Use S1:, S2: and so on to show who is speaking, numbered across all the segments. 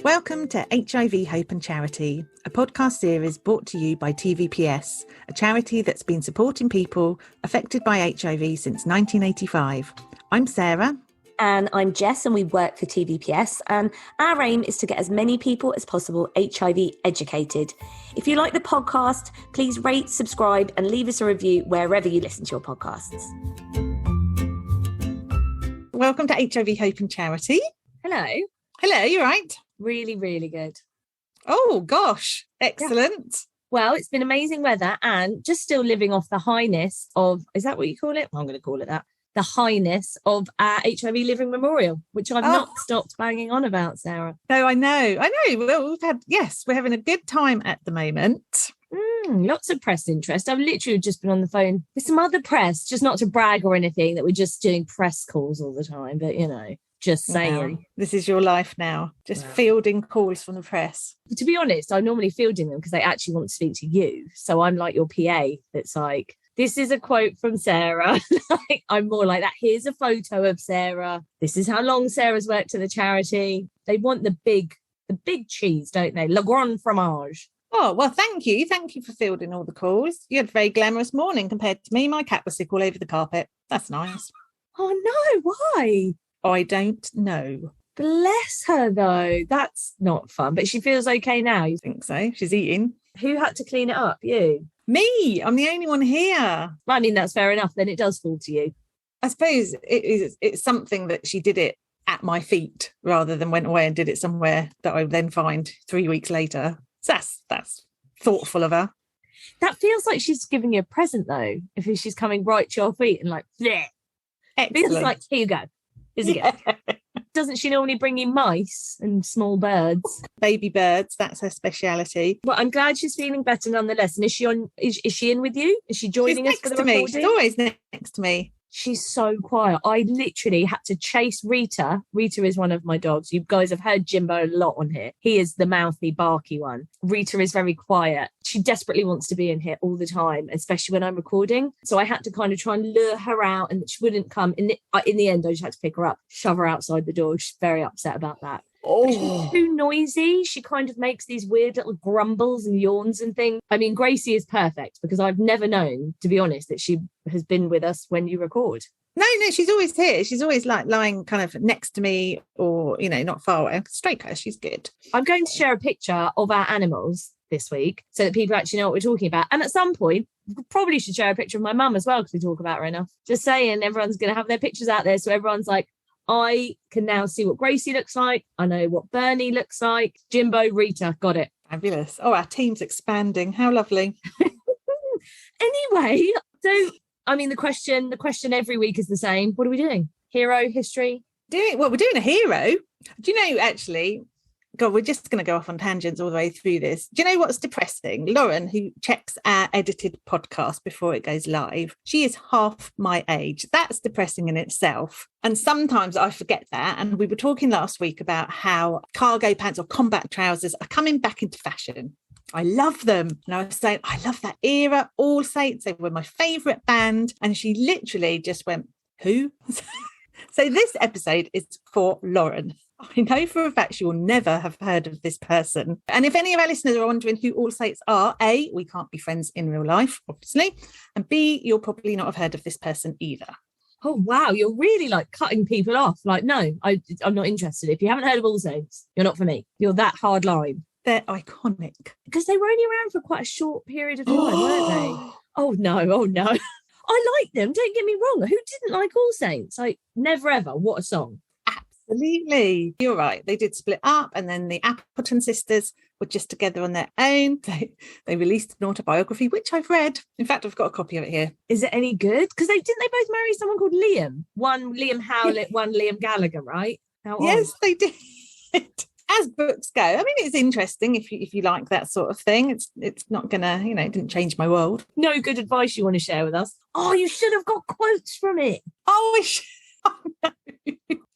S1: Welcome to HIV, Hope and Charity, a podcast series brought to you by TVPS, a charity that's been supporting people affected by HIV since 1985. I'm Sarah.
S2: And I'm Jess, and we work for TVPS. And our aim is to get as many people as possible HIV educated. If you like the podcast, please rate, subscribe, and leave us a review wherever you listen to your podcasts.
S1: Welcome to HIV, Hope and Charity.
S2: Hello.
S1: Hello, you right?
S2: Really, really good.
S1: Oh, gosh. Excellent.
S2: Yeah. Well, it's been amazing weather and just still living off the highness of, is that what you call it? I'm going to call it that. The highness of our HIV Living Memorial, which I've not stopped banging on about, Sarah.
S1: No, I know. Well, we're having a good time at the moment.
S2: Lots of press interest. I've literally just been on the phone with some other press, just not to brag or anything that we're just doing press calls all the time, but just saying.
S1: Wow. This is your life now, just fielding calls from the press.
S2: To be honest, I'm normally fielding them because they actually want to speak to you. So I'm like your PA that's like, this is a quote from Sarah. I'm more like that. Here's a photo of Sarah. This is how long Sarah's worked at the charity. They want the big cheese, don't they? Le grand fromage.
S1: Oh, well, thank you. Thank you for fielding all the calls. You had a very glamorous morning compared to me. My cat was sick all over the carpet. That's nice.
S2: Oh, no. Why?
S1: I don't know.
S2: Bless her, though. That's not fun. But she feels okay now.
S1: I think so. She's eating.
S2: Who had to clean it up? You?
S1: Me. I'm the only one here.
S2: I mean, that's fair enough. Then it does fall to you.
S1: I suppose it's something that she did it at my feet rather than went away and did it somewhere that I would then find 3 weeks later. So that's thoughtful of her.
S2: That feels like she's giving you a present, though. If she's coming right to your feet and like, bleh. It feels like, here you go. Isn't it? Doesn't she normally bring you mice and small birds?
S1: Baby birds, that's her speciality.
S2: Well, I'm glad she's feeling better nonetheless. And is she in with you? Is she joining us for the recording?
S1: She's always next to me.
S2: She's so quiet. I literally had to chase Rita. Rita is one of my dogs. You guys have heard Jimbo a lot on here. He is the mouthy, barky one. Rita is very quiet. She desperately wants to be in here all the time, especially when I'm recording. So I had to kind of try and lure her out, and she wouldn't come. In the end, I just had to pick her up, shove her outside the door. She's very upset about that. Oh, she's too noisy. She kind of makes these weird little grumbles and yawns and things. I mean, Gracie is perfect because I've never known, to be honest, that she has been with us when you record.
S1: No, she's always here. She's always like lying kind of next to me or, not far away. Stroke her. She's good.
S2: I'm going to share a picture of our animals this week so that people actually know what we're talking about. And at some point, we probably should share a picture of my mum as well because we talk about her enough. Just saying, everyone's going to have their pictures out there. So everyone's like, I can now see what Gracie looks like. I know what Bernie looks like. Jimbo, Rita, got it.
S1: Fabulous. Oh, our team's expanding. How lovely.
S2: Anyway, so, I mean, the question every week is the same. What are we doing? Hero, history?
S1: We're doing a hero. Do you know, actually, God, we're just going to go off on tangents all the way through this. Do you know what's depressing? Lauren, who checks our edited podcast before it goes live, she is half my age. That's depressing in itself. And sometimes I forget that. And we were talking last week about how cargo pants or combat trousers are coming back into fashion. I love them. And I was saying, I love that era. All Saints, they were my favourite band. And she literally just went, who? So this episode is for Lauren. I know for a fact she will never have heard of this person. And if any of our listeners are wondering who All Saints are, A, we can't be friends in real life, obviously. And B, you'll probably not have heard of this person either.
S2: Oh, wow. You're really like cutting people off. Like, no, I'm not interested. If you haven't heard of All Saints, you're not for me. You're that hard line.
S1: They're iconic.
S2: Because they were only around for quite a short period of time, weren't they? Oh, no. I like them. Don't get me wrong. Who didn't like All Saints? Like, never ever. What a song.
S1: Absolutely. You're right. They did split up and then the Appleton sisters were just together on their own. They released an autobiography, which I've read. In fact, I've got a copy of it here.
S2: Is it any good? Because didn't they both marry someone called Liam? One Liam Howlett, one Liam Gallagher, right?
S1: Yes, they did. As books go, I mean, it's interesting if you like that sort of thing. It's not gonna, it didn't change my world.
S2: No good advice you want to share with us? Oh, you should have got quotes from it.
S1: Oh, no.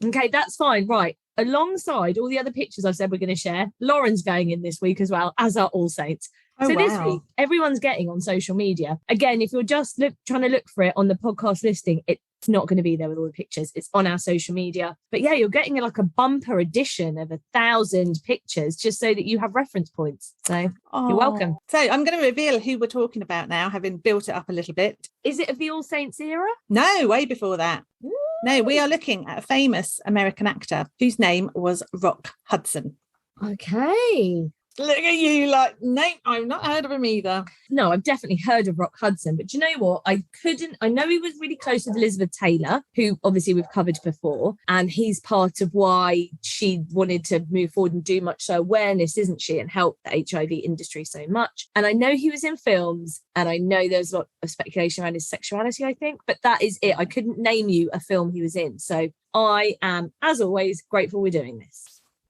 S2: Okay, that's fine. Right. Alongside all the other pictures I've said we're going to share, Lauren's going in this week as well, as are All Saints.
S1: Oh,
S2: so
S1: wow.
S2: This week, everyone's getting on social media. Again, if you're just trying to look for it on the podcast listing, it's It's not going to be there with all the pictures. It's on our social media. But yeah, you're getting like a bumper edition of 1,000 pictures just so that you have reference points. So you're welcome.
S1: So I'm going to reveal who we're talking about now, having built it up a little bit.
S2: Is it of the All Saints era?
S1: No, way before that. Ooh. No, we are looking at a famous American actor whose name was Rock Hudson.
S2: Okay.
S1: Look at you like, no, I've not heard of him either.
S2: No, I've definitely heard of Rock Hudson, but do you know what? I know he was really close with Elizabeth Taylor, who obviously we've covered before, and he's part of why she wanted to move forward and do much so awareness, isn't she, and help the HIV industry so much. And I know he was in films, and I know there's a lot of speculation around his sexuality, I think, but that is it. I couldn't name you a film he was in. So I am, as always, grateful we're doing this.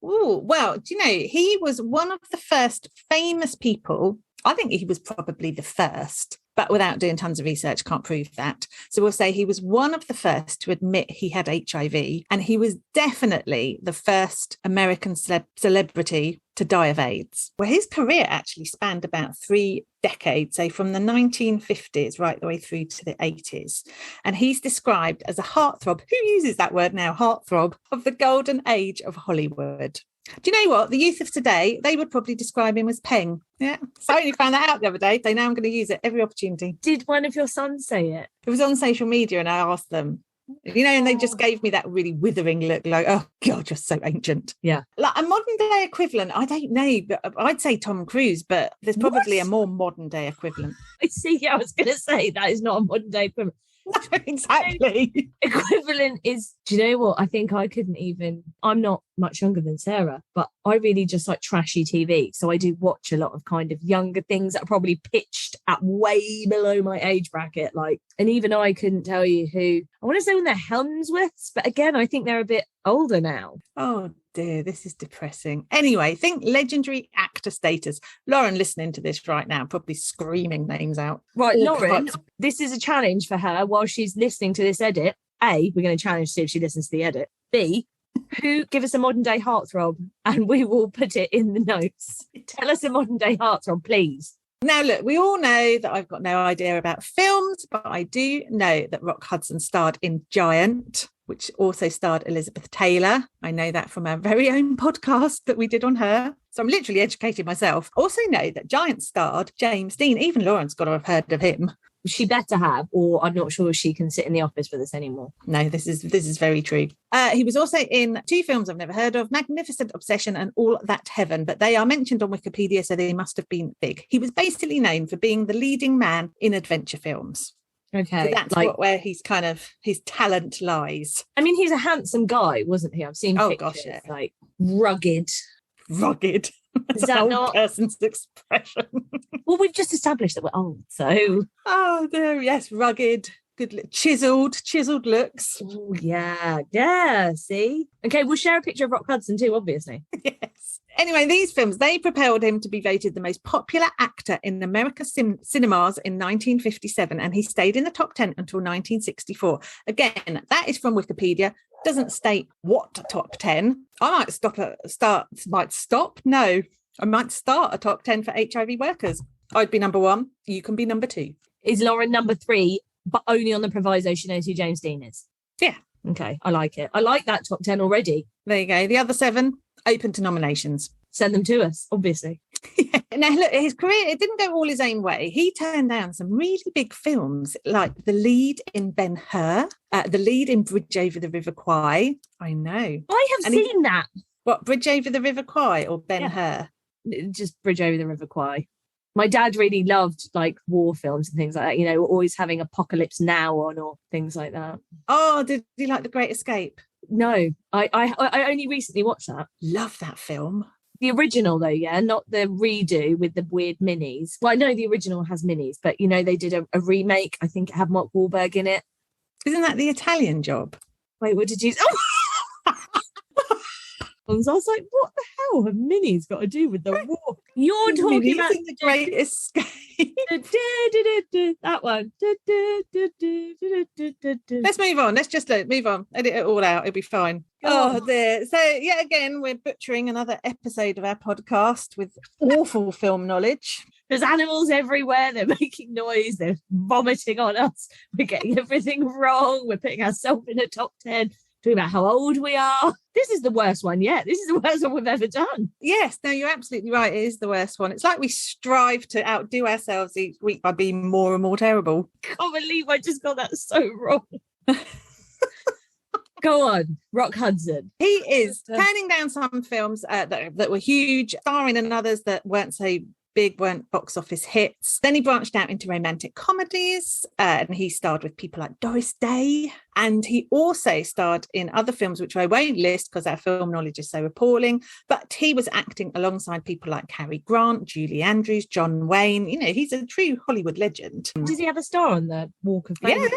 S1: Oh, well, do you know, he was one of the first famous people. I think he was probably the first, but without doing tons of research, can't prove that. So we'll say he was one of the first to admit he had HIV, and he was definitely the first American celebrity to die of AIDS. Well, his career actually spanned about 3 decades, so from the 1950s right the way through to the 80s. And he's described as a heartthrob. Who uses that word now? Heartthrob of the golden age of Hollywood. Do you know what? The youth of today, they would probably describe him as Peng. Yeah. So I only found that out the other day. So now I'm going to use it every opportunity.
S2: Did one of your sons say it?
S1: It was on social media and I asked them, you know, and they just gave me that really withering look like, oh, God, you're so ancient.
S2: Yeah.
S1: Like a modern day equivalent, I don't know, but I'd say Tom Cruise, but there's probably a more modern day equivalent.
S2: I see. Yeah, I was going to say that is not a modern day equivalent.
S1: No, exactly.
S2: Equivalent is, do you know what? I think I couldn't even, I'm not much younger than Sarah, but I really just like trashy TV. So I do watch a lot of kind of younger things that are probably pitched at way below my age bracket. Like, and even I couldn't tell you who, I want to say when they're Helmsworths, but again, I think they're a bit older now.
S1: Oh dear, this is depressing. Anyway, think legendary actor status. Lauren listening to this right now, probably screaming names out.
S2: Right, Lauren, this is a challenge for her while she's listening to this edit. A, we're going to challenge to see if she listens to the edit. B, give us a modern day heartthrob and we will put it in the notes. Tell us a modern day heartthrob, please.
S1: Now, look, we all know that I've got no idea about films, but I do know that Rock Hudson starred in Giant, which also starred Elizabeth Taylor. I know that from our very own podcast that we did on her. So I'm literally educating myself. Also know that Giant starred James Dean. Even Lauren's got to have heard of him.
S2: She better have, or I'm not sure she can sit in the office with us anymore.
S1: No, this is very true. He was also in 2 films I've never heard of, Magnificent Obsession and All That Heaven, but they are mentioned on Wikipedia, so they must have been big. He was basically known for being the leading man in adventure films.
S2: Okay.
S1: So that's where he's kind of, his talent lies.
S2: I mean, he's a handsome guy, wasn't he? I've seen pictures,
S1: gosh, yeah.
S2: Like rugged.
S1: Rugged.
S2: Is that not
S1: person's expression?
S2: Well, we've just established that we're old, so.
S1: Oh, there, yes, rugged, good, chiseled looks.
S2: Ooh, yeah. See, okay, we'll share a picture of Rock Hudson too, obviously.
S1: Yes. Anyway, these films, they propelled him to be voted the most popular actor in American cinemas in 1957, and he stayed in the top 10 until 1964. Again, that is from Wikipedia. Doesn't state what top 10. I might start a top 10 for HIV workers. I'd be number 1. You can be number 2.
S2: Is Lauren number 3, but only on the proviso she knows who James Dean is?
S1: Yeah.
S2: Okay, I like it. I like that top 10 already.
S1: There you go. The other 7, open to nominations.
S2: Send them to us, obviously.
S1: Yeah. Now, look, his career, it didn't go all his own way. He turned down some really big films, like the lead in Ben-Hur, the lead in Bridge Over the River Kwai. I know.
S2: I have seen that.
S1: What, Bridge Over the River Kwai or Ben-Hur?
S2: Yeah. Just Bridge Over the River Kwai. My dad really loved like war films and things like that, you know, always having Apocalypse Now on or things like that.
S1: Oh, did you like The Great Escape?
S2: No, I only recently watched that.
S1: Love that film.
S2: The original though, yeah, not the redo with the weird minis. Well, I know the original has minis, but you know, they did a remake. I think it had Mark Wahlberg in it.
S1: Isn't that The Italian Job?
S2: Wait, what did you... Oh! I was like, what the hell have minis got to do with the war? You're talking
S1: Minis
S2: about
S1: in the Great Escape.
S2: that one.
S1: Let's move on. Let's just move on. Edit it all out. It'll be fine.
S2: Go on.
S1: There. So, yet again, we're butchering another episode of our podcast with awful film knowledge.
S2: There's animals everywhere. They're making noise. They're vomiting on us. We're getting everything wrong. We're putting ourselves in a top 10. Talking about how old we are. This is the worst one yet. This is the worst one we've ever done.
S1: Yes, no, you're absolutely right. It is the worst one. It's like we strive to outdo ourselves each week by being more and more terrible.
S2: I can't believe I just got that so wrong. Go on, Rock Hudson.
S1: He is turning down some films that were huge, starring in others that weren't so big, weren't box office hits. Then he branched out into romantic comedies, and he starred with people like Doris Day. And he also starred in other films, which I won't list because our film knowledge is so appalling. But he was acting alongside people like Cary Grant, Julie Andrews, John Wayne. You know, he's a true Hollywood legend.
S2: Does he have a star on the Walk of Fame?
S1: Yeah.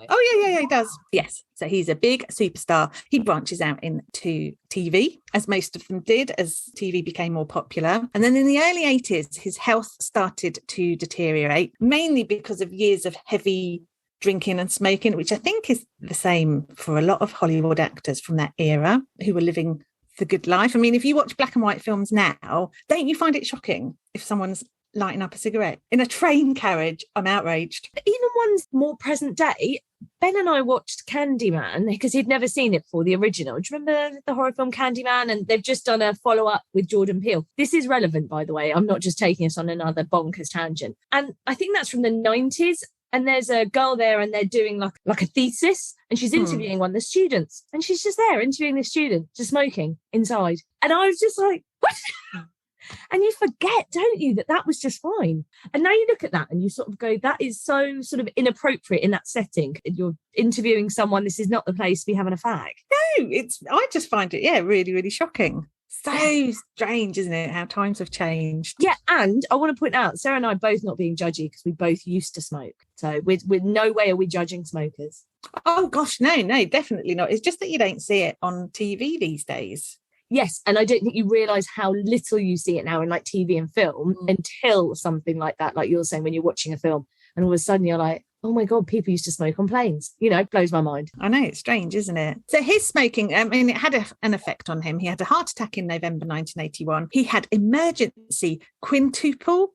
S1: Oh, yeah, he does. Yes. So he's a big superstar. He branches out into TV, as most of them did, as TV became more popular. And then in the early 80s, his health started to deteriorate, mainly because of years of heavy drinking and smoking, which I think is the same for a lot of Hollywood actors from that era who were living the good life. I mean, if you watch black and white films now, don't you find it shocking if someone's lighting up a cigarette in a train carriage? I'm outraged.
S2: Even ones more present day. Ben and I watched Candyman because he'd never seen it before, the original. Do you remember the horror film Candyman? And they've just done a follow-up with Jordan Peele. This is relevant, by the way. I'm not just taking us on another bonkers tangent. And I think that's from the 90s. And there's a girl there and they're doing like a thesis and she's interviewing one of the students and she's just there interviewing the student, just smoking inside. And I was just like, what? And you forget, don't you, that was just fine. And now you look at that and you sort of go, that is so sort of inappropriate in that setting. You're interviewing someone. This is not the place to be having a fag.
S1: No, I just find it, really, really shocking. So strange, isn't it, how times have changed?
S2: Yeah, and I want to point out, Sarah and I both not being judgy because we both used to smoke. So with no way are we judging smokers.
S1: Oh, gosh, no, definitely not. It's just that you don't see it on TV these days.
S2: Yes, and I don't think you realise how little you see it now in like TV and film until something like that, like you're saying when you're watching a film and all of a sudden you're like, oh my God, people used to smoke on planes. You know, it blows my mind.
S1: I know, it's strange, isn't it? So his smoking, I mean, it had an effect on him. He had a heart attack in November 1981. He had emergency quintuple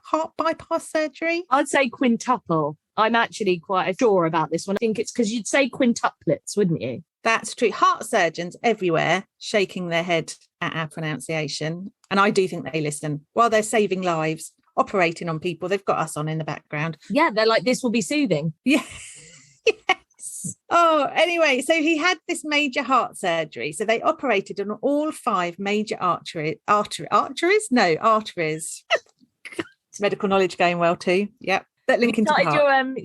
S1: heart bypass surgery.
S2: I'd say quintuple. I'm actually quite sure about this one. I think it's because you'd say quintuplets, wouldn't you?
S1: That's true. Heart surgeons everywhere shaking their head at our pronunciation. And I do think they listen while they're saving lives, operating on people. They've got us on in the background.
S2: Yeah, they're like, this will be soothing.
S1: Yeah. Yes. Oh, anyway, so he had this major heart surgery. So they operated on all 5 major arteries. Medical knowledge going well too. Yep. That link into the heart.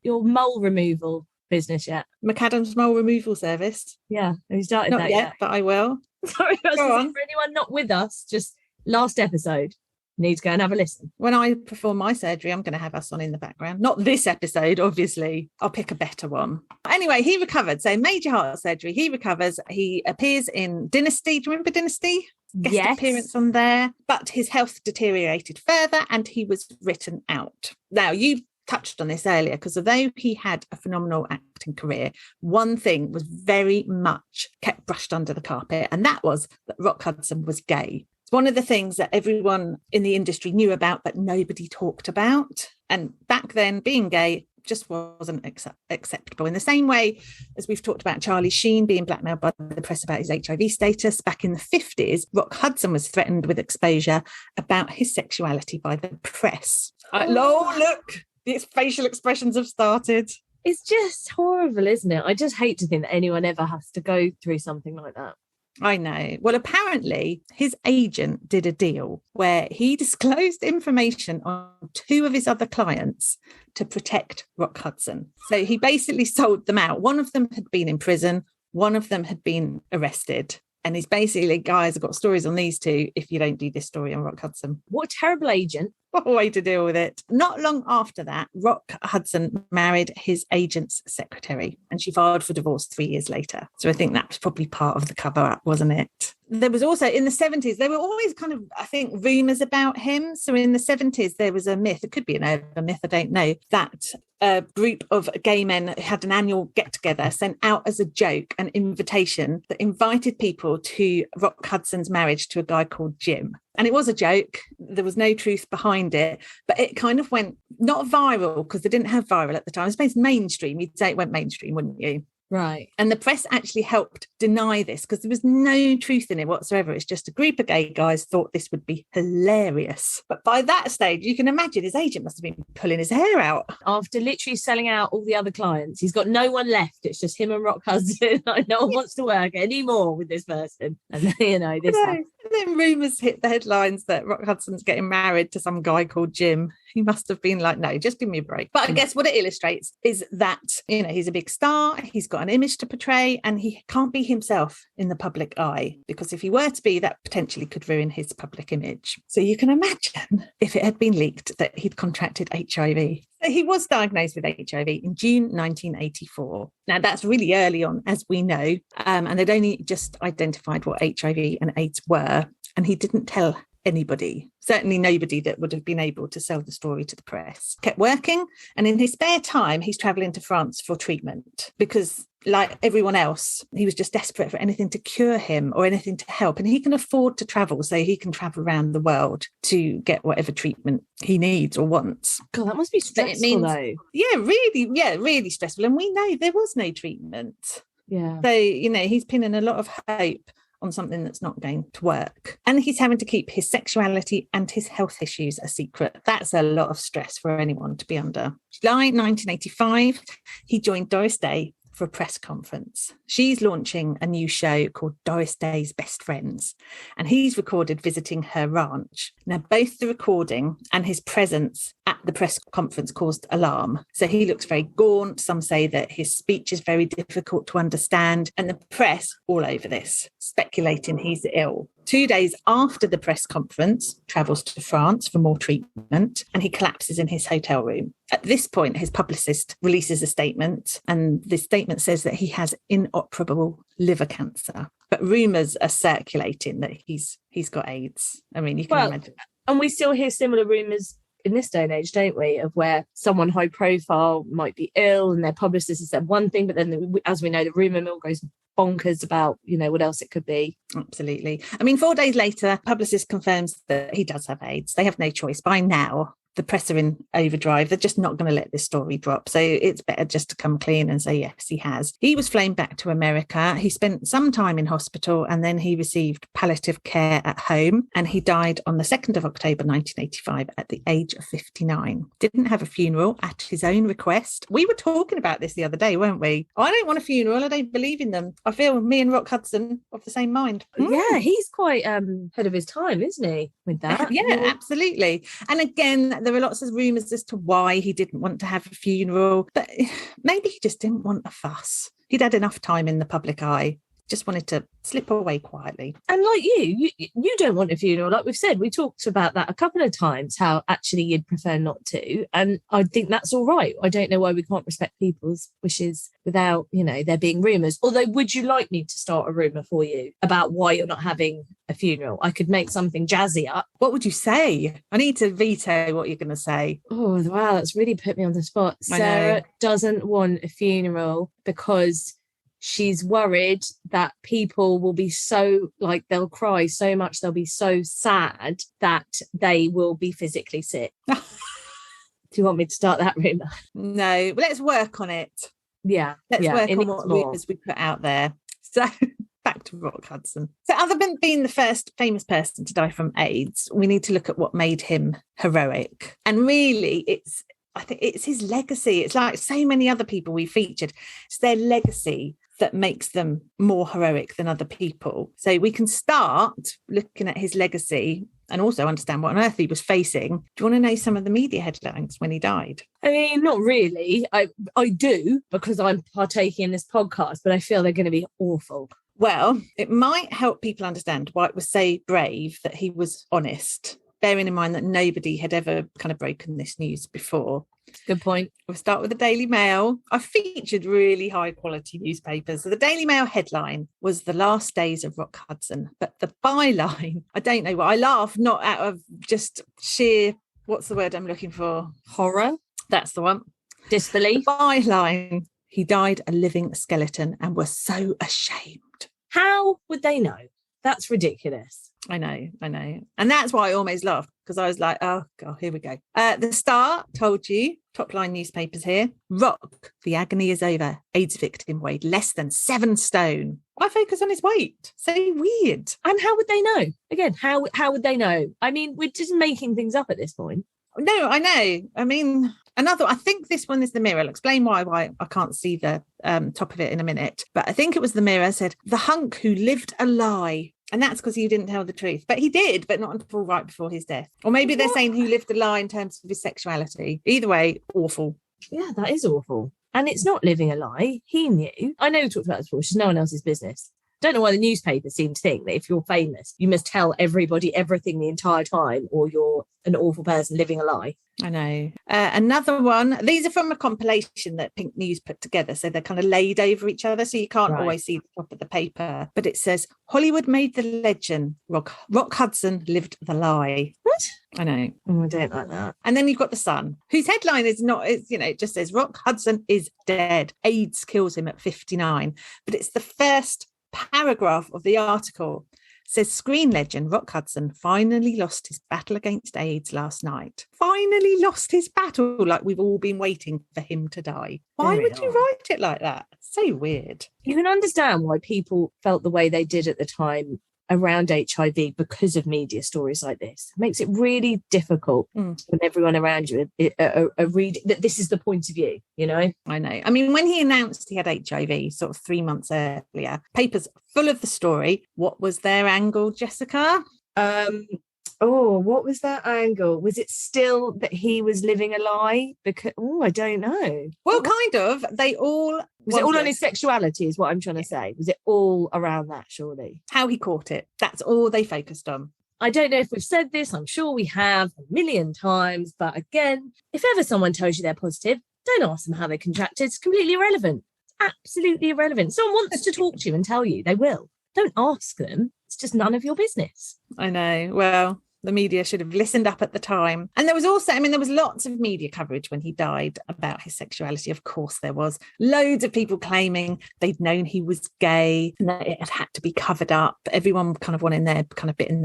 S2: Your mole removal business yet?
S1: McAdam's mole removal service.
S2: Yeah, have you started
S1: Not
S2: that
S1: yet, but I will.
S2: Sorry, for anyone not with us, just last episode. Need to go and have a listen. When
S1: I perform my surgery, I'm going to have us on in the background. Not this episode, obviously. I'll pick a better one. Anyway, he recovered. So major heart surgery. He recovers. He appears in Dynasty. Do you remember Dynasty? Guest appearance on there. But his health deteriorated further and he was written out. Now, you touched on this earlier because although he had a phenomenal acting career, one thing was very much kept brushed under the carpet, and that was that Rock Hudson was gay. It's one of the things that everyone in the industry knew about, but nobody talked about. And back then, being gay just wasn't acceptable. In the same way as we've talked about Charlie Sheen being blackmailed by the press about his HIV status, back in the 50s, Rock Hudson was threatened with exposure about his sexuality by the press. Look, these facial expressions have started.
S2: It's just horrible, isn't it? I just hate to think that anyone ever has to go through something like that.
S1: I know. Well, apparently his agent did a deal where he disclosed information on 2 of his other clients to protect Rock Hudson. So he basically sold them out. One of them had been in prison. One of them had been arrested. And he's basically, guys, I've got stories on these 2 if you don't do this story on Rock Hudson.
S2: What a terrible agent.
S1: What a way to deal with it. Not long after that, Rock Hudson married his agent's secretary, and she filed for divorce 3 years later. So I think that was probably part of the cover-up, wasn't it? There was also, in the 70s, there were always kind of, I think, rumours about him. So in the 70s, there was a myth, it could be an urban myth, I don't know, that a group of gay men had an annual get-together sent out as a joke, an invitation that invited people to Rock Hudson's marriage to a guy called Jim. And it was a joke. There was no truth behind it, but it kind of went, not viral, because they didn't have viral at the time. It was mainstream. You'd say it went mainstream, wouldn't you?
S2: Right.
S1: And the press actually helped deny this because there was no truth in it whatsoever. It's just a group of gay guys thought this would be hilarious. But by that stage, you can imagine his agent must have been pulling his hair out.
S2: After literally selling out all the other clients, he's got no one left. It's just him and Rock Hudson. No one wants to work anymore with this person. And, this happens.
S1: And then rumours hit the headlines that Rock Hudson's getting married to some guy called Jim. He must have been like, no, just give me a break. But I guess what it illustrates is that, he's a big star, he's got an image to portray, and he can't be himself in the public eye, because if he were to be, that potentially could ruin his public image. So you can imagine if it had been leaked that he'd contracted HIV. He was diagnosed with HIV in June 1984. Now, that's really early on, as we know, and they'd only just identified what HIV and AIDS were, and he didn't tell anybody, certainly nobody that would have been able to sell the story to the press. Kept working, and in his spare time, he's travelling to France for treatment because, like everyone else, he was just desperate for anything to cure him or anything to help, and he can afford to travel, so he can travel around the world to get whatever treatment he needs or wants.
S2: God, that must be stressful, though.
S1: Yeah, really stressful, and we know there was no treatment.
S2: Yeah.
S1: So, he's pinning a lot of hope on something that's not going to work. And he's having to keep his sexuality and his health issues a secret. That's a lot of stress for anyone to be under. July 1985, he joined Doris Day for a press conference. She's launching a new show called Doris Day's Best Friends, and he's recorded visiting her ranch. Now, both the recording and his presence at the press conference caused alarm. So he looks very gaunt. Some say that his speech is very difficult to understand, and the press all over this, speculating he's ill. 2 days after the press conference, travels to France for more treatment, and he collapses in his hotel room. At this point, his publicist releases a statement, and the statement says that he has inoperable liver cancer. But rumours are circulating that he's got AIDS. I mean, you can imagine.
S2: And we still hear similar rumours in this day and age, don't we, of where someone high profile might be ill and their publicist has said one thing, but then, as we know, the rumour mill goes bonkers about, what else it could be. Absolutely.
S1: I mean, 4 days later, publicist confirms that he does have AIDS. They have no choice. By now, the press are in overdrive. They're just not going to let this story drop. So it's better just to come clean and say, yes, he has. He was flown back to America. He spent some time in hospital, and then he received palliative care at home. And he died on the 2nd of October, 1985, at the age of 59. Didn't have a funeral at his own request. We were talking about this the other day, weren't we? I don't want a funeral. I don't believe in them. I feel me and Rock Hudson of the same mind.
S2: Yeah, he's quite ahead of his time, isn't he, with that?
S1: Yeah, absolutely. And again, there are lots of rumours as to why he didn't want to have a funeral, but maybe he just didn't want a fuss. He'd had enough time in the public eye, just wanted to slip away quietly.
S2: And like you don't want a funeral. Like we've said, we talked about that a couple of times, how actually you'd prefer not to. And I think that's all right. I don't know why we can't respect people's wishes without, there being rumours. Although, would you like me to start a rumour for you about why you're not having a funeral? I could make something jazzy up.
S1: What would you say? I need to veto what you're going to say.
S2: Oh, wow, that's really put me on the spot. Sarah doesn't want a funeral because she's worried that people will be so, they'll cry so much, they'll be so sad that they will be physically sick. Do you want me to start that rumour?
S1: No, but let's work on it.
S2: Yeah.
S1: Let's work on what rumours we put out there. So back to Rock Hudson. So other than being the first famous person to die from AIDS, we need to look at what made him heroic. And really, I think it's his legacy. It's like so many other people we featured. It's their legacy that makes them more heroic than other people. So we can start looking at his legacy and also understand what on earth he was facing. Do you want to know some of the media headlines when he died?
S2: I mean, not really. I do, because I'm partaking in this podcast, but I feel they're going to be awful.
S1: Well, it might help people understand why it was so brave that he was honest. bearing in mind that nobody had ever kind of broken this news before.
S2: Good point.
S1: We'll start with the Daily Mail. I featured really high quality newspapers. So the Daily Mail headline was "The Last Days of Rock Hudson," but the byline, I don't know what, I laugh not out of just sheer, what's the word I'm looking for?
S2: Horror.
S1: That's the one.
S2: Disbelief.
S1: The byline, "He died a living skeleton and was so ashamed."
S2: How would they know? That's ridiculous.
S1: I know. And that's why I almost laughed, because I was like, oh, God, here we go. The Star told you, top line newspapers here, "Rock, the agony is over. AIDS victim weighed less than 7 stone. I focus on his weight. So weird.
S2: And how would they know? Again, how would they know? I mean, we're just making things up at this point.
S1: No, I know. I mean, I think this one is the Mirror. I'll explain why I can't see the top of it in a minute. But I think it was the Mirror said, "The hunk who lived a lie." And that's because he didn't tell the truth. But he did, but not until right before his death. Or maybe they're saying who lived a lie in terms of his sexuality. Either way, awful.
S2: Yeah, that is awful. And it's not living a lie. He knew. I know we talked about this before. It's just no one else's business. Don't know why the newspapers seem to think that if you're famous, you must tell everybody everything the entire time, or you're an awful person living a lie.
S1: I know. Another one. These are from a compilation that Pink News put together. So they're kind of laid over each other. So you can't always see the top of the paper. But it says, "Hollywood made the legend. Rock Hudson lived the lie."
S2: What?
S1: I know.
S2: Oh, I don't like that.
S1: And then you've got the Sun, whose headline is not, it just says, "Rock Hudson is dead. AIDS kills him at 59. But it's the first paragraph of the article. Says, "Screen legend Rock Hudson finally lost his battle against AIDS last night." Finally lost his battle, like we've all been waiting for him to die. Why would you write it like that? So weird.
S2: You can understand why people felt the way they did at the time around HIV because of media stories like this. It makes it really difficult when everyone around you are reading that this is the point of view, you know?
S1: I know. I mean, when he announced he had HIV sort of 3 months earlier, papers full of the story. What was their angle, Jessica?
S2: What was that angle? Was it still that he was living a lie? Because I don't know.
S1: Well, kind of. They all...
S2: Was it all on his sexuality is what I'm trying to say? Was it all around that, surely?
S1: How he caught it. That's all they focused on.
S2: I don't know if we've said this. I'm sure we have a million times. But again, if ever someone tells you they're positive, don't ask them how they contracted. It's completely irrelevant. It's absolutely irrelevant. Someone wants to talk to you and tell you, they will. Don't ask them. It's just none of your business.
S1: I know. Well... the media should have listened up at the time. And there was also, there was lots of media coverage when he died about his sexuality. Of course there was. Loads of people claiming they'd known he was gay and that it had to be covered up. Everyone kind of wanted their kind of bit in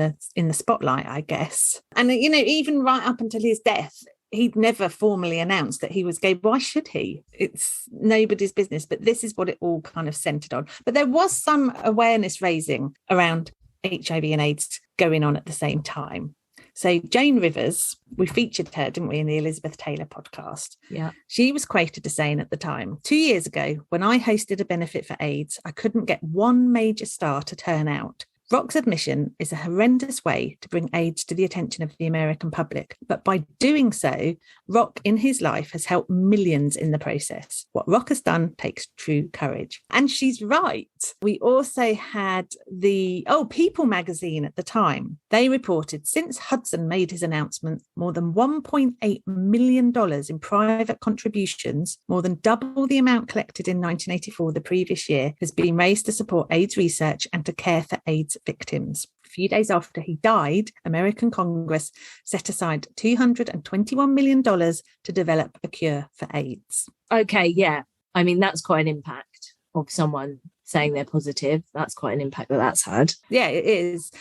S1: the spotlight, I guess. And, even right up until his death, he'd never formally announced that he was gay. Why should he? It's nobody's business. But this is what it all kind of centred on. But there was some awareness raising around HIV and AIDS going on at the same time. So Jane Rivers, we featured her, didn't we, in the Elizabeth Taylor podcast?
S2: Yeah.
S1: She was quoted as saying at the time, 2 years ago, when I hosted a benefit for AIDS, I couldn't get one major star to turn out. Rock's admission is a horrendous way to bring AIDS to the attention of the American public. But by doing so, Rock in his life has helped millions in the process. What Rock has done takes true courage. And she's right. We also had the People magazine at the time. They reported since Hudson made his announcement, more than $1.8 million in private contributions, more than double the amount collected in 1984, the previous year, has been raised to support AIDS research and to care for AIDS victims. A few days after he died, American Congress set aside $221 million to develop a cure for AIDS.
S2: Okay, yeah. That's quite an impact of someone saying they're positive. That's quite an impact that's had.
S1: Yeah, it is.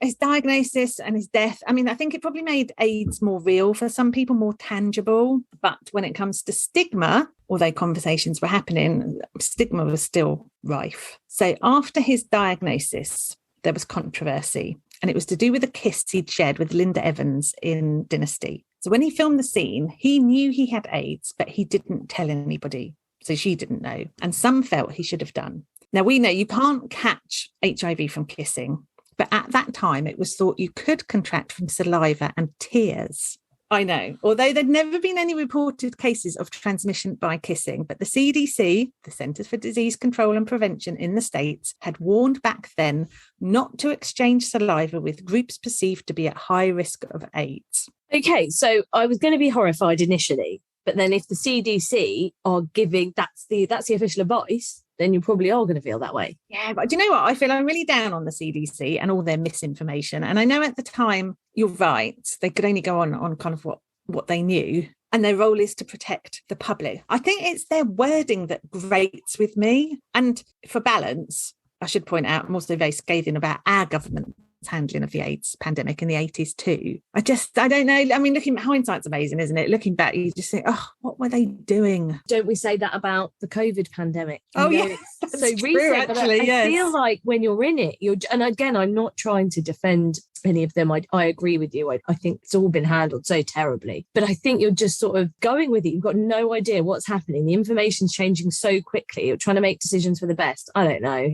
S1: His diagnosis and his death, I think it probably made AIDS more real for some people, more tangible. But when it comes to stigma, although conversations were happening, stigma was still rife. So after his diagnosis, there was controversy, and it was to do with a kiss he'd shared with Linda Evans in Dynasty. So when he filmed the scene, he knew he had AIDS, but he didn't tell anybody. So she didn't know. And some felt he should have done. Now, we know you can't catch HIV from kissing, but at that time, it was thought you could contract from saliva and tears. I know. Although there'd never been any reported cases of transmission by kissing, but the CDC, the Centers for Disease Control and Prevention in the States, had warned back then not to exchange saliva with groups perceived to be at high risk of AIDS.
S2: Okay, so I was going to be horrified initially, but then if the CDC are giving that's the official advice, then you probably are going to feel that way.
S1: Yeah, but do you know what? I feel I'm really down on the CDC and all their misinformation. And I know at the time, you're right, they could only go on kind of what they knew. And their role is to protect the public. I think it's their wording that grates with me. And for balance, I should point out, I'm also very scathing about our government's handling of the AIDS pandemic in the 80s too. I don't know. I mean, hindsight's amazing, isn't it? Looking back, you just think, oh, what were they doing?
S2: Don't we say that about the COVID pandemic?
S1: Oh, yeah.
S2: It's so recent. Actually, I feel like when you're in it, and again, I'm not trying to defend any of them. I agree with you. I think it's all been handled so terribly. But I think you're just sort of going with it. You've got no idea what's happening. The information's changing so quickly. You're trying to make decisions for the best. I don't know.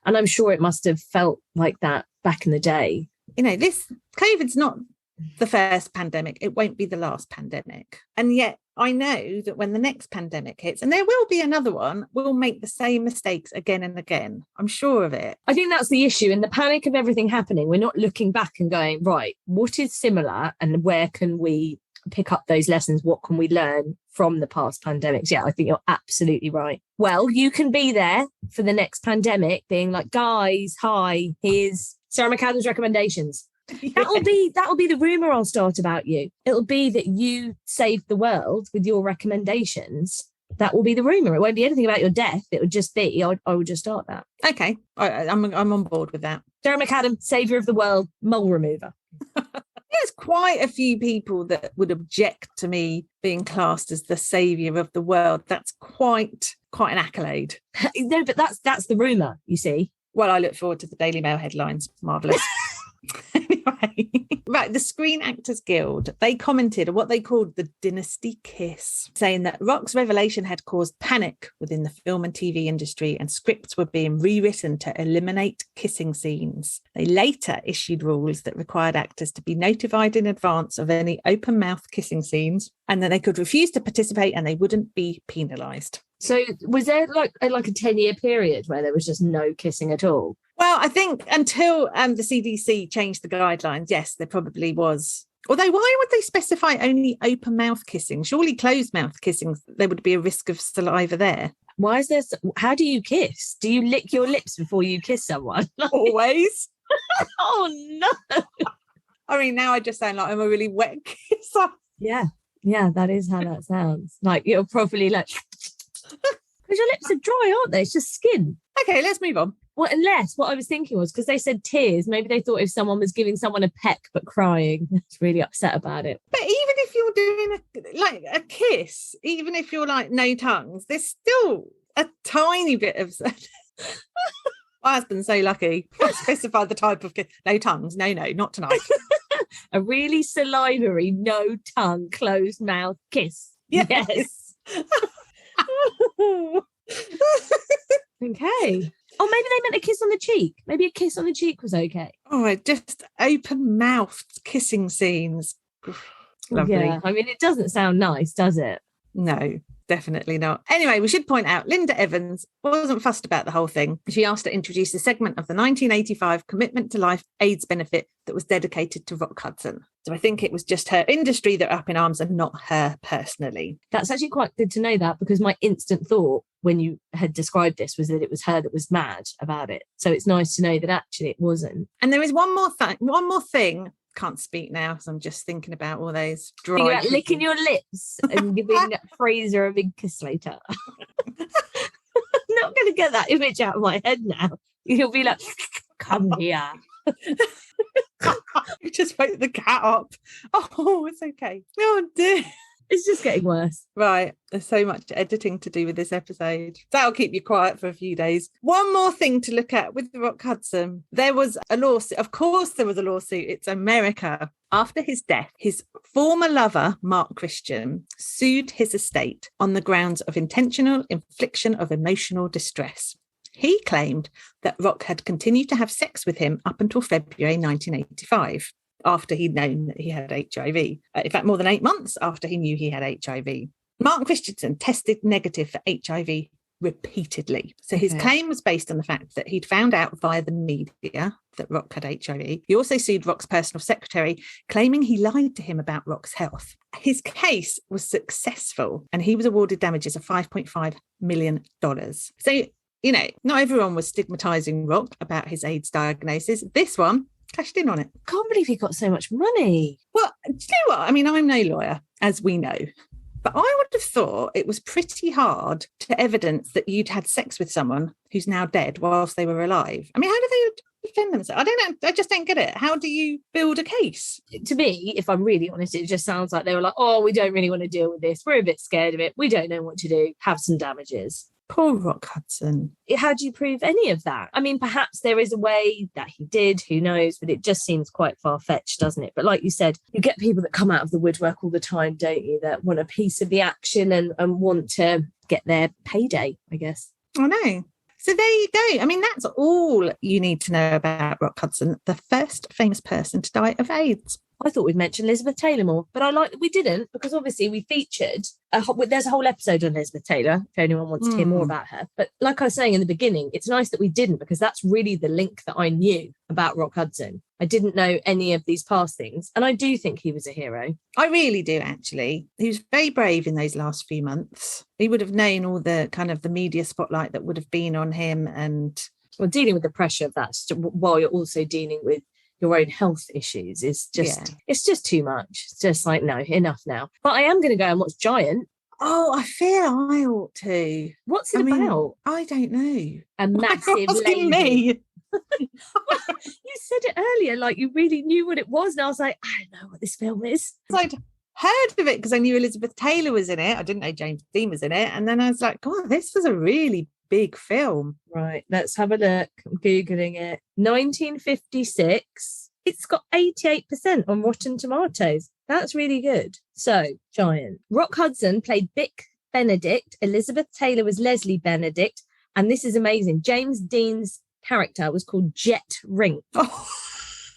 S2: And I'm sure it must have felt like that back in the day.
S1: You know, this COVID's not the first pandemic. It won't be the last pandemic. And yet I know that when the next pandemic hits, and there will be another one, we'll make the same mistakes again and again. I'm sure of it.
S2: I think that's the issue. In the panic of everything happening, we're not looking back and going, right, what is similar and where can we pick up those lessons? What can we learn from the past pandemics? Yeah, I think you're absolutely right. Well, you can be there for the next pandemic being like, guys, hi, here's Sarah McAdam's recommendations. Yeah. That'll be the rumor I'll start about you. It'll be that you saved the world with your recommendations. That will be the rumor. It won't be anything about your death. It would just be, I would just start that.
S1: Okay, I'm on board with that.
S2: Sarah McAdam, saviour of the world, mole remover.
S1: There's quite a few people that would object to me being classed as the saviour of the world. That's quite an accolade.
S2: No, but that's the rumour, you see.
S1: Well, I look forward to the Daily Mail headlines. Marvellous. Anyway, right, the Screen Actors Guild, they commented on what they called the dynasty kiss, saying that Rock's revelation had caused panic within the film and TV industry and scripts were being rewritten to eliminate kissing scenes. They later issued rules that required actors to be notified in advance of any open mouth kissing scenes and that they could refuse to participate and they wouldn't be penalised.
S2: So was there like a 10-year period where there was just no kissing at all?
S1: Well, I think until the CDC changed the guidelines, yes, there probably was. Although why would they specify only open mouth kissing? Surely closed mouth kissing, there would be a risk of saliva there.
S2: Why is there? How do you kiss? Do you lick your lips before you kiss someone?
S1: Always.
S2: Oh, no.
S1: I mean, now I just sound like I'm a really wet kisser.
S2: Yeah, that is how that sounds. Like you're probably like... Because your lips are dry, aren't they? It's just skin.
S1: Okay, let's move on.
S2: Well, unless what I was thinking was because they said tears, maybe they thought if someone was giving someone a peck but crying, it's really upset about it.
S1: But even if you're doing a kiss, even if you're like no tongues, there's still a tiny bit of... My husband's so lucky. Specify the type of kiss. No tongues. No, not tonight.
S2: A really salivary, no tongue, closed mouth kiss. Yes. Okay. Oh, maybe they meant a kiss on the cheek. Maybe a kiss on the cheek was okay.
S1: Oh, just open-mouthed kissing scenes. Lovely.
S2: Yeah, I mean, it doesn't sound nice, does it?
S1: No, definitely not. Anyway, we should point out Linda Evans wasn't fussed about the whole thing. She asked to introduce a segment of the 1985 Commitment to Life AIDS benefit that was dedicated to Rock Hudson. So I think it was just her industry that were up in arms and not her personally.
S2: That's actually quite good to know that, because my instant thought when you had described this was that it was her that was mad about it. So it's nice to know that actually it wasn't.
S1: And there is one more thing. Can't speak now because I'm just thinking about all those dry...
S2: Thinking about licking your lips and giving Fraser a big kiss later. I'm not going to get that image out of my head now. You'll be like, come here.
S1: You just woke the cat up. Oh, it's okay. Oh dear.
S2: It's just getting worse.
S1: Right. There's so much editing to do with this episode. That'll keep you quiet for a few days. One more thing to look at with the Rock Hudson. There was a lawsuit. Of course, there was a lawsuit. It's America. After his death, his former lover, Mark Christian, sued his estate on the grounds of intentional infliction of emotional distress. He claimed that Rock had continued to have sex with him up until February 1985. after he'd known that he had HIV. In fact, more than 8 months after he knew he had HIV. Martin Christensen tested negative for HIV repeatedly. So his claim was based on the fact that he'd found out via the media that Rock had HIV. He also sued Rock's personal secretary, claiming he lied to him about Rock's health. His case was successful and he was awarded damages of $5.5 million. So, you know, not everyone was stigmatizing Rock about his AIDS diagnosis. This one cashed in on it.
S2: Can't believe he got so much money.
S1: Well, do you know what? I mean, I'm no lawyer, as we know. But I would have thought it was pretty hard to evidence that you'd had sex with someone who's now dead whilst they were alive. I mean, how do they defend themselves? I don't know. I just don't get it. How do you build a case?
S2: To me, if I'm really honest, it just sounds like they were like, oh, we don't really want to deal with this. We're a bit scared of it. We don't know what to do. Have some damages.
S1: Poor Rock Hudson.
S2: How do you prove any of that? I mean, perhaps there is a way that he did, who knows, but it just seems quite far-fetched, doesn't it? But like you said, you get people that come out of the woodwork all the time, don't you, that want a piece of the action and want to get their payday, I guess.
S1: I know. So there you go. I mean, that's all you need to know about Rock Hudson, the first famous person to die of AIDS.
S2: I thought we'd mention Elizabeth Taylor more, but I like that we didn't, because obviously we featured, there's a whole episode on Elizabeth Taylor, if anyone wants to hear more about her. But like I was saying in the beginning, it's nice that we didn't, because that's really the link that I knew about Rock Hudson. I didn't know any of these past things, and I do think he was a hero.
S1: I really do, actually. He was very brave in those last few months. He would have known all the kind of the media spotlight that would have been on him, and
S2: well, dealing with the pressure of that while you're also dealing with your own health issues is just, it's just too much. It's just like, no, enough now. But I am going to go and watch Giant.
S1: Oh, I feel I ought to.
S2: What's it about?
S1: I don't know.
S2: A massive lady.
S1: Me.
S2: Well, you said it earlier, like you really knew what it was. And I was like, I don't know what this film is.
S1: I'd heard of it because I knew Elizabeth Taylor was in it. I didn't know James Dean was in it. And then I was like, God, this was a really big film.
S2: Right, let's have a look. I'm Googling it. 1956. It's got 88% on Rotten Tomatoes. That's really good. So, Giant. Rock Hudson played Vic Benedict. Elizabeth Taylor was Leslie Benedict. And this is amazing. James Dean's character was called Jet Rink.
S1: Oh.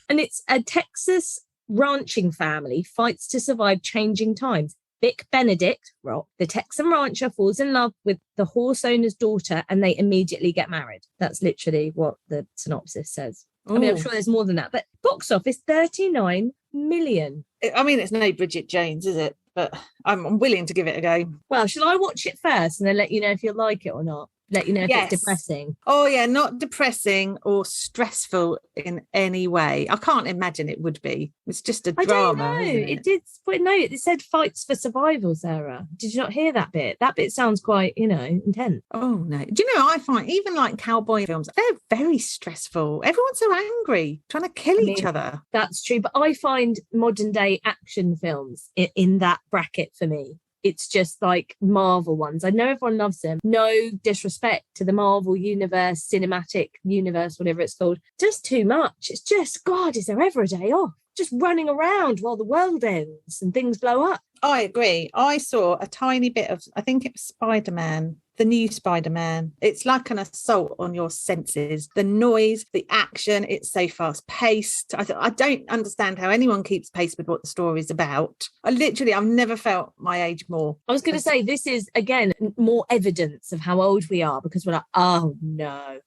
S2: And it's a Texas ranching family fights to survive changing times. Vic Benedict, Rock, the Texan rancher, falls in love with the horse owner's daughter and they immediately get married. That's literally what the synopsis says. Ooh. I mean, I'm sure there's more than that, but box office 39 million.
S1: I mean, it's no Bridget Jones, is it? But I'm willing to give it a go.
S2: Well, shall I watch it first and then let you know if you'll like it or not? Let you know if it's depressing.
S1: Oh, yeah, not depressing or stressful in any way. I can't imagine it would be. It's just a drama.
S2: I don't know. It did. But no, it said fights for survival, Sarah. Did you not hear that bit? That bit sounds quite, intense.
S1: Oh, no. Do you know, I find even like cowboy films, they're very stressful. Everyone's so angry, trying to kill each other.
S2: That's true. But I find modern day action films in that bracket for me. It's just like Marvel ones. I know everyone loves them. No disrespect to the Marvel universe, cinematic universe, whatever it's called. Just too much. It's just, God, is there ever a day off? Just running around while the world ends and things blow up.
S1: I agree. I saw a tiny bit of, I think it was Spider-Man, the new Spider-Man. It's like an assault on your senses. The noise, the action, it's so fast-paced. I don't understand how anyone keeps pace with what the story's about. I've never felt my age more.
S2: I was going to say, this is, again, more evidence of how old we are, because we're like, oh, no,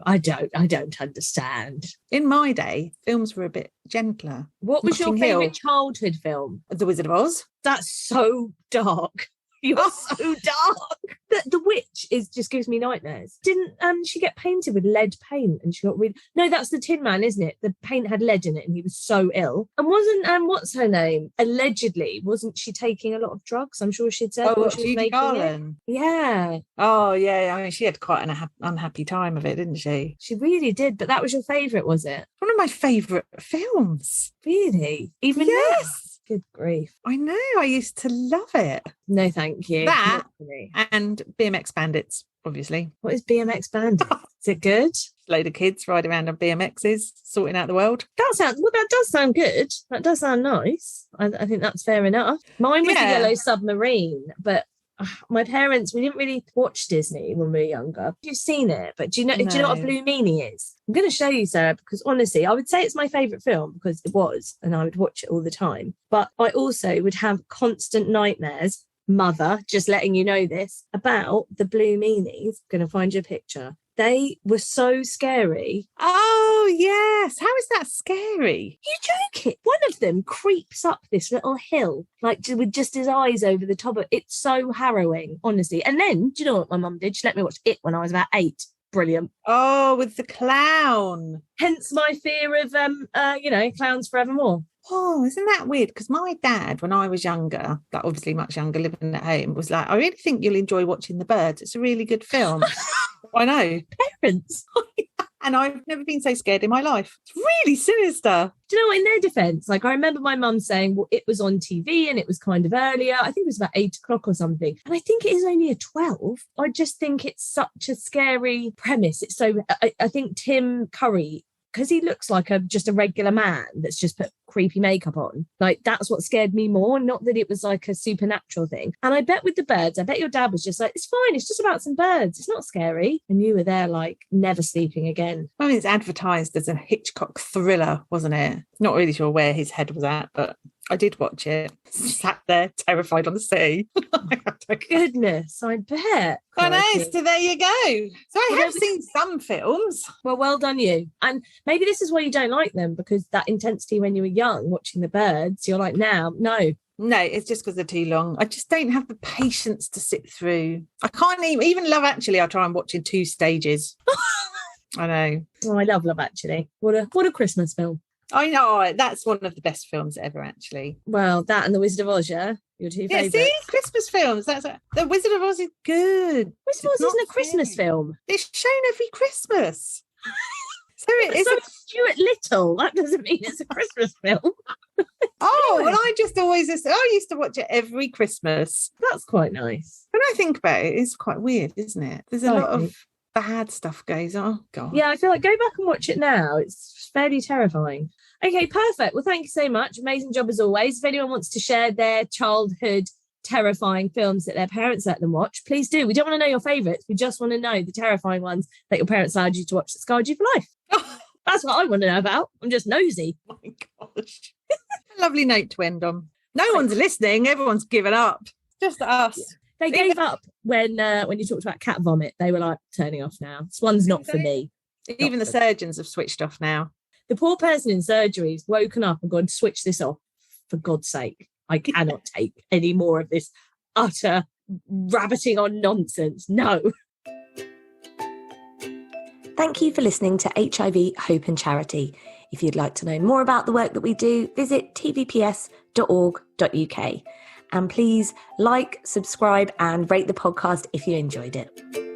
S2: I don't understand.
S1: In my day, films were a bit gentler.
S2: What was your favourite childhood film?
S1: The Wizard of Oz.
S2: That's so dark. You're so dark. The witch just gives me nightmares. Didn't she get painted with lead paint and she got rid? No, that's the Tin Man, isn't it? The paint had lead in it and he was so ill. And wasn't what's her name? Allegedly, wasn't she taking a lot of drugs? I'm sure she'd said.
S1: Oh, Judy Garland.
S2: Yeah.
S1: Oh, yeah. I mean, she had quite an unhappy time of it, didn't she?
S2: She really did. But that was your favourite, was it?
S1: One of my favourite films.
S2: Really? Even
S1: yes.
S2: Now? Good grief.
S1: I know. I used to love it.
S2: No, thank you.
S1: That and BMX Bandits, obviously.
S2: What is BMX Bandits? Is it good?
S1: A load of kids riding around on BMXs, sorting out the world.
S2: That does sound good. That does sound nice. I think that's fair enough. Mine was the Yellow Submarine, but my parents, we didn't really watch Disney when we were younger. You've seen it, but do you know what a blue meanie is? I'm going to show you, Sarah, because honestly, I would say it's my favourite film because it was, and I would watch it all the time. But I also would have constant nightmares, mother, just letting you know this, about the blue meanies. I'm going to find you a picture. They were so scary.
S1: Oh, yes. How is that scary?
S2: You joking? One of them creeps up this little hill, like with just his eyes over the top of it. It's so harrowing, honestly. And then, do you know what my mum did? She let me watch it when I was about 8. Brilliant.
S1: Oh, with the clown.
S2: Hence my fear of, clowns forevermore.
S1: Oh, isn't that weird? Because my dad, when I was younger, like obviously much younger, living at home, was like, I really think you'll enjoy watching The Birds. It's a really good film. I know.
S2: Parents.
S1: And I've never been so scared in my life. It's really sinister.
S2: Do you know what, in their defence, like I remember my mum saying, well, it was on TV and it was kind of earlier. I think it was about 8 o'clock or something. And I think it is only a 12. I just think it's such a scary premise. It's so, I think Tim Curry, because he looks like just a regular man that's just put creepy makeup on. Like, that's what scared me more, not that it was like a supernatural thing. And I bet with The Birds, I bet your dad was just like, it's fine, it's just about some birds. It's not scary. And you were there like, never sleeping again.
S1: I mean, it's advertised as a Hitchcock thriller, wasn't it? Not really sure where his head was at, but I did watch it. Sat there terrified on the sea.
S2: Goodness, I bet.
S1: I know, so there you go. So I have seen some films.
S2: Well done you. And maybe this is why you don't like them, because that intensity when you were young watching The Birds, you're like, now, no.
S1: No, it's just because they're too long. I just don't have the patience to sit through. I can't even Love Actually, I try and watch in 2 stages. I know.
S2: Oh, I love Love Actually. What a Christmas film.
S1: I know, that's one of the best films ever, actually.
S2: Well, that and The Wizard of Oz, yeah? Your 2 favourites.
S1: Yeah, see? Christmas films. The Wizard of Oz is good.
S2: Wizard of Oz isn't a Christmas film.
S1: It's shown every Christmas. So it is.
S2: So Stuart Little. That doesn't mean it's a Christmas film.
S1: Oh, well, I used to watch it every Christmas.
S2: That's quite nice.
S1: When I think about it, it's quite weird, isn't it? There's a lot of bad stuff goes on. Oh, God.
S2: Yeah, I feel like go back and watch it now. It's fairly terrifying. Okay, perfect. Well, thank you so much. Amazing job as always. If anyone wants to share their childhood terrifying films that their parents let them watch, please do. We don't want to know your favourites. We just want to know the terrifying ones that your parents allowed you to watch that scarred you for life. That's what I want to know about. I'm just nosy.
S1: Oh my gosh. A lovely note to end on. No one's listening. Everyone's given up. Just us. Yeah.
S2: They gave up when you talked about cat vomit. They were like, turning off now. This one's not for me.
S1: Even the surgeons have switched off now.
S2: The poor person in surgery's woken up and gone, switch this off. For God's sake, I cannot take any more of this utter rabbiting on nonsense. No.
S3: Thank you for listening to HIV, Hope and Charity. If you'd like to know more about the work that we do, visit tvps.org.uk. And please like, subscribe and rate the podcast if you enjoyed it.